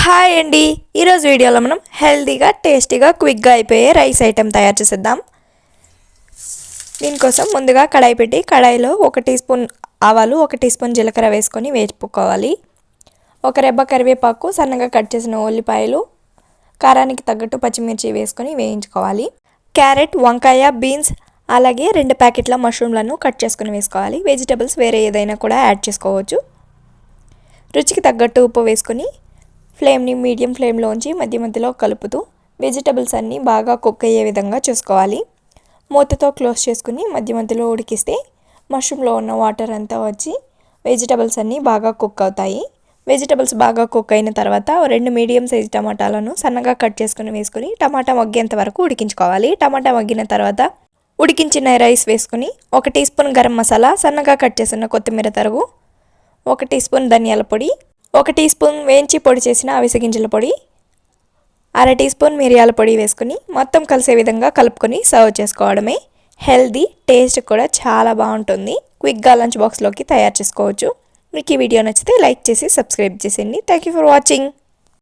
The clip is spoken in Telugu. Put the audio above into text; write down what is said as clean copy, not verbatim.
హాయ్ అండి, ఈరోజు వీడియోలో మనం హెల్తీగా టేస్టీగా క్విక్గా అయిపోయే రైస్ ఐటెం తయారు చేసేద్దాం. దీనికోసం ముందుగా కడాయి పెట్టి కడాయిలో 1 టీ స్పూన్ ఆవాలు 1 టీ స్పూన్ జీలకర్ర వేసుకొని వేపుకోవాలి. ఒక రెబ్బ కరివేపాకు, సన్నగా కట్ చేసిన ఉల్లిపాయలు, కారానికి తగ్గట్టు పచ్చిమిర్చి వేసుకొని వేయించుకోవాలి. క్యారెట్, వంకాయ, బీన్స్ అలాగే 2 ప్యాకెట్ల మష్రూమ్లను కట్ చేసుకొని వేసుకోవాలి. వెజిటబుల్స్ వేరే ఏదైనా కూడా యాడ్ చేసుకోవచ్చు. రుచికి తగ్గట్టు ఉప్పు వేసుకొని ఫ్లేమ్ని మీడియం ఫ్లేమ్లో ఉంచి మధ్య మధ్యలో కలుపుతూ వెజిటబుల్స్ అన్నీ బాగా కుక్ అయ్యే విధంగా చూసుకోవాలి. మూతతో క్లోజ్ చేసుకుని మధ్య మధ్యలో ఉడికిస్తే మష్రూమ్లో ఉన్న వాటర్ అంతా వచ్చి వెజిటబుల్స్ అన్నీ బాగా కుక్ అవుతాయి. వెజిటబుల్స్ బాగా కుక్ అయిన తర్వాత 2 మీడియం సైజ్ టమాటాలను సన్నగా కట్ చేసుకుని వేసుకొని టమాటా మగ్గేంత వరకు ఉడికించుకోవాలి. టమాటా మగ్గిన తర్వాత ఉడికించిన రైస్ వేసుకొని 1 టీ స్పూన్ గరం మసాలా, సన్నగా కట్ చేసిన కొత్తిమీర తరుగు, 1 టీ స్పూన్ ధనియాల పొడి, 1 టీ స్పూన్ వేయించి పొడి చేసిన అవిసె గింజల పొడి, 1/2 టీ స్పూన్ మిరియాల పొడి వేసుకుని మొత్తం కలిసే విధంగా కలుపుకొని సర్వ్ చేసుకోవడమే. హెల్దీ, టేస్ట్ కూడా చాలా బాగుంటుంది. క్విక్గా లంచ్ బాక్స్లోకి తయారు చేసుకోవచ్చు. మీకు ఈ వీడియో నచ్చితే లైక్ చేసి సబ్స్క్రైబ్ చేసేయండి. Thank you for watching.